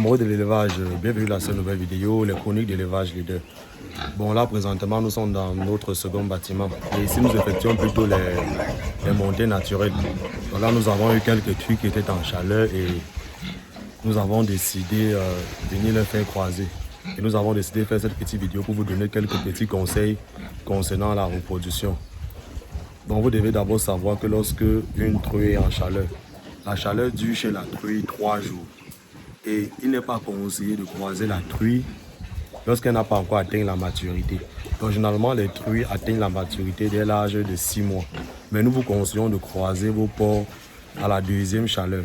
Amoureux de l'élevage, bienvenue dans cette nouvelle vidéo, les chroniques d'élevage leader. Bon là présentement nous sommes dans notre second bâtiment et ici nous effectuons plutôt les montées naturelles. Donc là nous avons eu quelques trucs qui étaient en chaleur et nous avons décidé de venir les faire croiser. Et nous avons décidé de faire cette petite vidéo pour vous donner quelques petits conseils concernant la reproduction. Donc vous devez d'abord savoir que lorsque une truie est en chaleur, la chaleur dure chez la truie 3 jours. Et il n'est pas conseillé de croiser la truie lorsqu'elle n'a pas encore atteint la maturité. Donc généralement les truies atteignent la maturité dès l'âge de 6 mois. Mais nous vous conseillons de croiser vos porcs à la deuxième chaleur.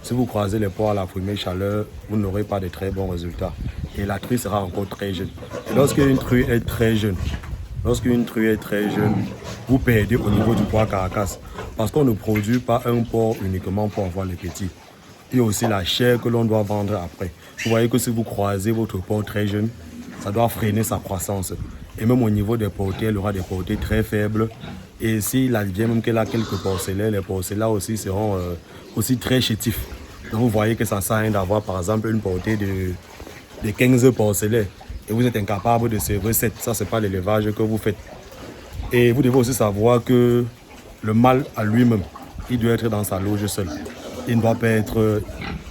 Si vous croisez les porcs à la première chaleur, vous n'aurez pas de très bons résultats. Et la truie sera encore très jeune. Et lorsqu'une truie est très jeune, vous perdez au niveau du poids carcasse. Parce qu'on ne produit pas un porc uniquement pour avoir les petits. Il y a aussi la chair que l'on doit vendre après. Vous voyez que si vous croisez votre porc très jeune, ça doit freiner sa croissance. Et même au niveau des portées, elle aura des portées très faibles. Et s'il advient même qu'elle a quelques porcelets, les porcelets aussi seront aussi très chétifs. Donc vous voyez que ça sert à rien d'avoir par exemple une portée de 15 porcelets. Et vous êtes incapable de servir 7. Ça, ce n'est pas l'élevage que vous faites. Et vous devez aussi savoir que le mâle à lui-même, il doit être dans sa loge seul. Il ne doit pas être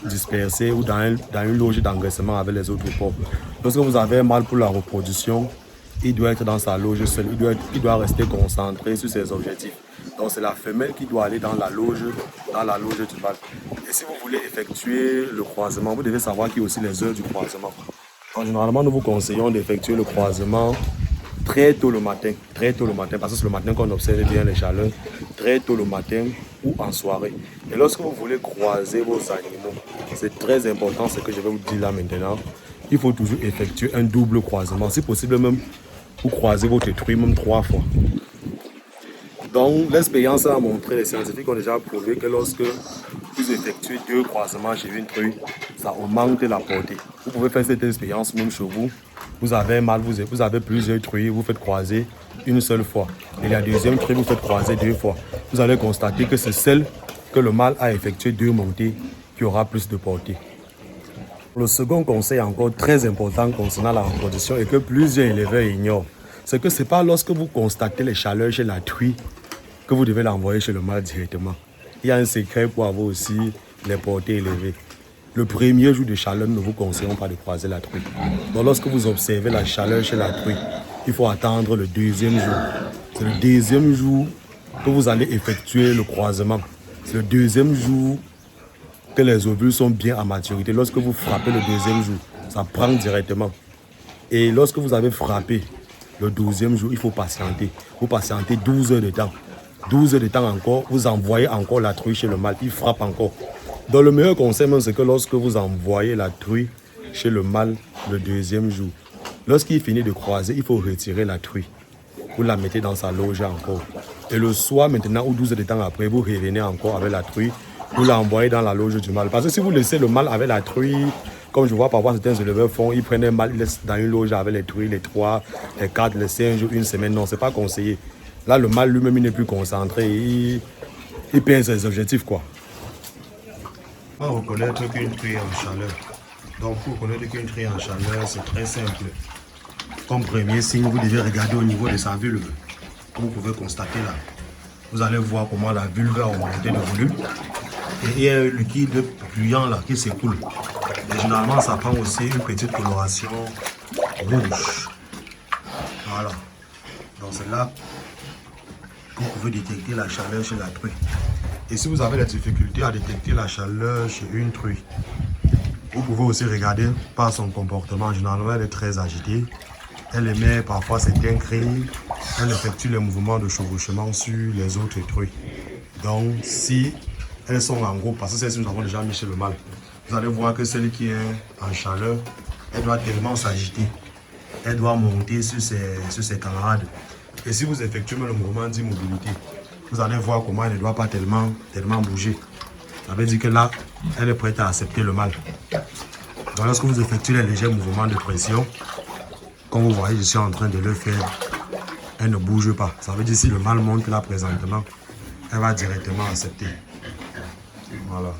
dispersé ou dans une loge d'engraissement avec les autres porcs. Lorsque vous avez un mâle pour la reproduction, il doit être dans sa loge seul. Il doit rester concentré sur ses objectifs. Donc c'est la femelle qui doit aller dans la loge du mâle. Et si vous voulez effectuer le croisement, vous devez savoir qu'il y a aussi les heures du croisement. Donc, généralement, nous vous conseillons d'effectuer le croisement très tôt le matin, parce que c'est le matin qu'on observe bien les chaleurs, très tôt le matin ou en soirée. Et lorsque vous voulez croiser vos animaux, c'est très important ce que je vais vous dire là maintenant. Il faut toujours effectuer un double croisement. Si possible même, vous croisez votre truie même 3 fois. Donc l'expérience a montré, les scientifiques ont déjà prouvé que lorsque vous effectuez 2 croisements chez une truie, ça augmente la portée. Vous pouvez faire cette expérience même chez vous. Vous avez un mâle, vous avez plusieurs truies, vous faites croiser une seule fois. Et la deuxième truie, vous faites croiser 2 fois. Vous allez constater que c'est celle que le mâle a effectué 2 montées qui aura plus de portée. Le second conseil encore très important concernant la reproduction et que plusieurs éleveurs ignorent, c'est que ce n'est pas lorsque vous constatez les chaleurs chez la truie que vous devez l'envoyer chez le mâle directement. Il y a un secret pour avoir aussi les portées élevées. Le premier jour de chaleur, nous ne vous conseillons pas de croiser la truie. Donc lorsque vous observez la chaleur chez la truie, il faut attendre le deuxième jour. C'est le deuxième jour que vous allez effectuer le croisement. C'est le deuxième jour que les ovules sont bien à maturité. Lorsque vous frappez le deuxième jour, ça prend directement. Et lorsque vous avez frappé le 12e jour, il faut patienter. Vous patientez 12 heures de temps. 12 heures de temps encore, vous envoyez encore la truie chez le mâle, il frappe encore. Donc le meilleur conseil, c'est que lorsque vous envoyez la truie chez le mâle le 2e jour, lorsqu'il finit de croiser, il faut retirer la truie. Vous la mettez dans sa loge encore. Et le soir maintenant ou 12 heures de temps après, vous revenez encore avec la truie, vous l'envoyez dans la loge du mâle. Parce que si vous laissez le mâle avec la truie, comme je vois parfois certains éleveurs font, ils prennent un mâle, ils laissent dans une loge avec les truies, les 3, les 4, les 5 jours, une semaine. Non, ce n'est pas conseillé. Là, le mâle lui-même, il n'est plus concentré. Il perd ses objectifs, quoi. On va reconnaître qu'une truie est en chaleur. Donc, pour reconnaître qu'une truie est en chaleur, c'est très simple. Comme premier signe, vous devez regarder au niveau de sa vulve. Vous pouvez constater là. Vous allez voir comment la vulve a augmenté de volume. Et il y a un liquide gluant là qui s'écoule. Et généralement, ça prend aussi une petite coloration rouge. Voilà. Donc, c'est là que vous pouvez détecter la chaleur chez la truie. Et si vous avez des difficultés à détecter la chaleur chez une truie, vous pouvez aussi regarder par son comportement. Généralement, elle est très agitée. Elle émet parfois certains cris. Elle effectue les mouvements de chevauchement sur les autres truies. Donc, si elles sont en groupe, parce que celles-ci nous avons déjà mis chez le mâle, vous allez voir que celle qui est en chaleur, elle doit tellement s'agiter. Elle doit monter sur ses camarades. Et si vous effectuez le mouvement d'immobilité, vous allez voir comment elle ne doit pas tellement bouger. Ça veut dire que là, elle est prête à accepter le mâle. Donc lorsque vous effectuez les légers mouvements de pression, comme vous voyez, je suis en train de le faire, elle ne bouge pas. Ça veut dire que si le mâle monte là présentement, elle va directement accepter. Voilà.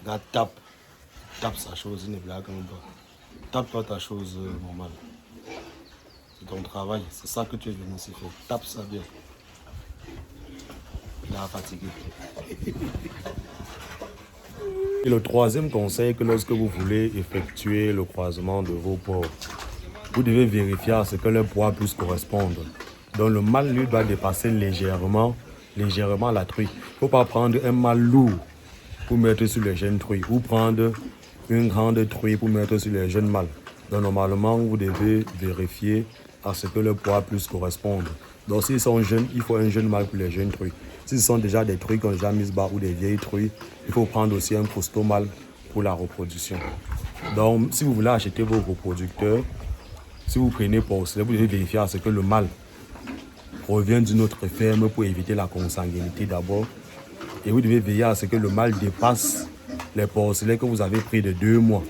Regarde, tape sa chose, ne blague pas. Tape-toi ta chose normale. C'est ton travail, c'est ça que tu es venu ici faire. Tape ça bien. Il a fatigué. Et le troisième conseil, que lorsque vous voulez effectuer le croisement de vos pores, vous devez vérifier à ce que le poids puisse correspondre. Donc le mâle lui doit dépasser légèrement la truie. Il ne faut pas prendre un mâle lourd pour mettre sur les jeunes truies ou prendre une grande truie pour mettre sur les jeunes mâles. Donc normalement, vous devez vérifier à ce que le poids puisse correspondre. Donc s'ils sont jeunes, il faut un jeune mâle pour les jeunes truies. S'ils sont déjà des truies qui ont déjà mis bas ou des vieilles truies, il faut prendre aussi un costaud mâle pour la reproduction. Donc si vous voulez acheter vos reproducteurs, si vous prenez porcelet, vous devez vérifier à ce que le mâle provient d'une autre ferme pour éviter la consanguinité d'abord. Et vous devez veiller à ce que le mâle dépasse les porcelets que vous avez pris de 2 mois.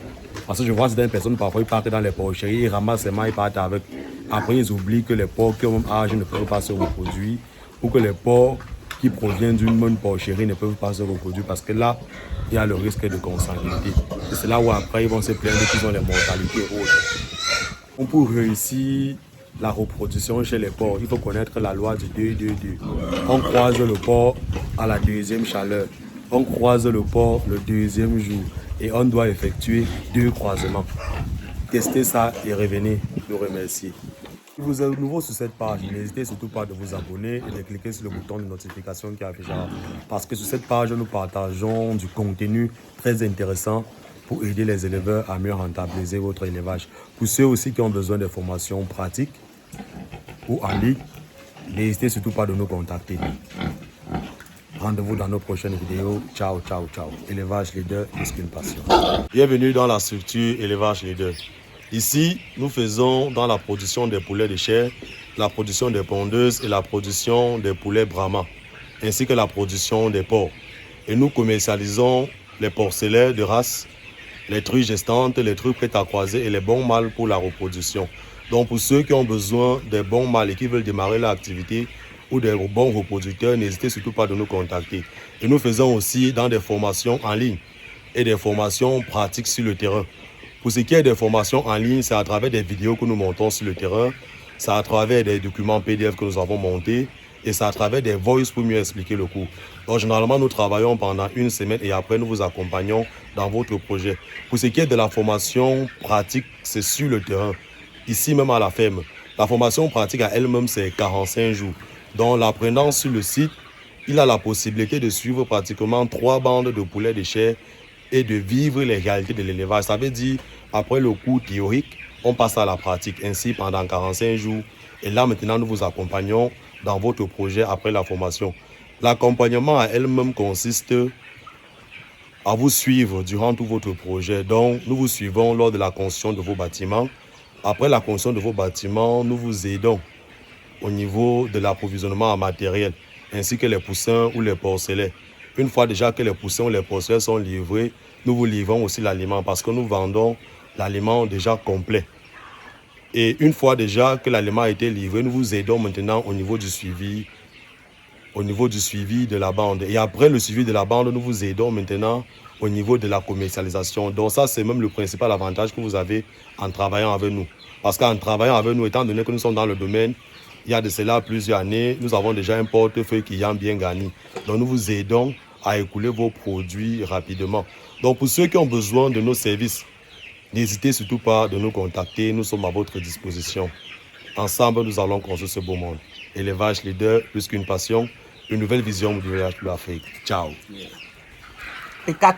Parce que je vois certaines personnes, parfois, ils partent dans les porcheries, ils ramassent les mâles, ils partent avec. Après, ils oublient que les porcs qui ont même âge ne peuvent pas se reproduire, ou que les porcs qui proviennent d'une bonne porcherie ne peuvent pas se reproduire, parce que là, il y a le risque de consanguinité. Et c'est là où après, ils vont se plaindre qu'ils ont les mortalités hautes. Pour réussir la reproduction chez les porcs, il faut connaître la loi du 2-2-2. On croise le porc à la 2e chaleur. On croise le porc le 2e jour. Et on doit effectuer 2 croisements. Testez ça et revenez nous remercier. Si vous êtes nouveau sur cette page, n'hésitez surtout pas de vous abonner et de cliquer sur le bouton de notification qui affiche là. Parce que sur cette page, nous partageons du contenu très intéressant pour aider les éleveurs à mieux rentabiliser votre élevage. Pour ceux aussi qui ont besoin de formations pratiques ou en ligne, n'hésitez surtout pas de nous contacter. Rendez-vous dans nos prochaines vidéos. Ciao, ciao, ciao. Élevage leader, plus qu'une passion. Bienvenue dans la structure Élevage leader. Ici, nous faisons dans la production des poulets de chair, la production des pondeuses et la production des poulets brahma, ainsi que la production des porcs. Et nous commercialisons les porcelets de race, les truies gestantes, les truies prêtes à croiser et les bons mâles pour la reproduction. Donc pour ceux qui ont besoin des bons mâles et qui veulent démarrer leur activité ou des bons reproducteurs, n'hésitez surtout pas de nous contacter. Et nous faisons aussi dans des formations en ligne et des formations pratiques sur le terrain. Pour ce qui est des formations en ligne, c'est à travers des vidéos que nous montons sur le terrain, c'est à travers des documents PDF que nous avons montés et c'est à travers des voices pour mieux expliquer le cours. Donc généralement, nous travaillons pendant 1 semaine et après, nous vous accompagnons dans votre projet. Pour ce qui est de la formation pratique, c'est sur le terrain, ici même à la ferme. La formation pratique à elle-même, c'est 45 jours. Donc l'apprenant sur le site, il a la possibilité de suivre pratiquement 3 bandes de poulets de chair et de vivre les réalités de l'élevage. Ça veut dire, après le cours théorique, on passe à la pratique, ainsi pendant 45 jours. Et là, maintenant, nous vous accompagnons dans votre projet après la formation. L'accompagnement à elle-même consiste à vous suivre durant tout votre projet. Donc, nous vous suivons lors de la construction de vos bâtiments. Après la construction de vos bâtiments, nous vous aidons au niveau de l'approvisionnement en matériel, ainsi que les poussins ou les porcelets. Une fois déjà que les poussins ou les porcelets sont livrés, nous vous livrons aussi l'aliment parce que nous vendons l'aliment déjà complet. Et une fois déjà que l'aliment a été livré, nous vous aidons maintenant au niveau du suivi de la bande. Et après le suivi de la bande, nous vous aidons maintenant au niveau de la commercialisation. Donc ça, c'est même le principal avantage que vous avez en travaillant avec nous. Parce qu'en travaillant avec nous, étant donné que nous sommes dans le domaine, il y a de cela plusieurs années, nous avons déjà un portefeuille client bien gagné. Donc nous vous aidons à écouler vos produits rapidement. Donc pour ceux qui ont besoin de nos services, n'hésitez surtout pas de nous contacter, nous sommes à votre disposition. Ensemble, nous allons construire ce beau monde. Élevage leader, plus qu'une passion, une nouvelle vision du voyage pour l'Afrique. Ciao.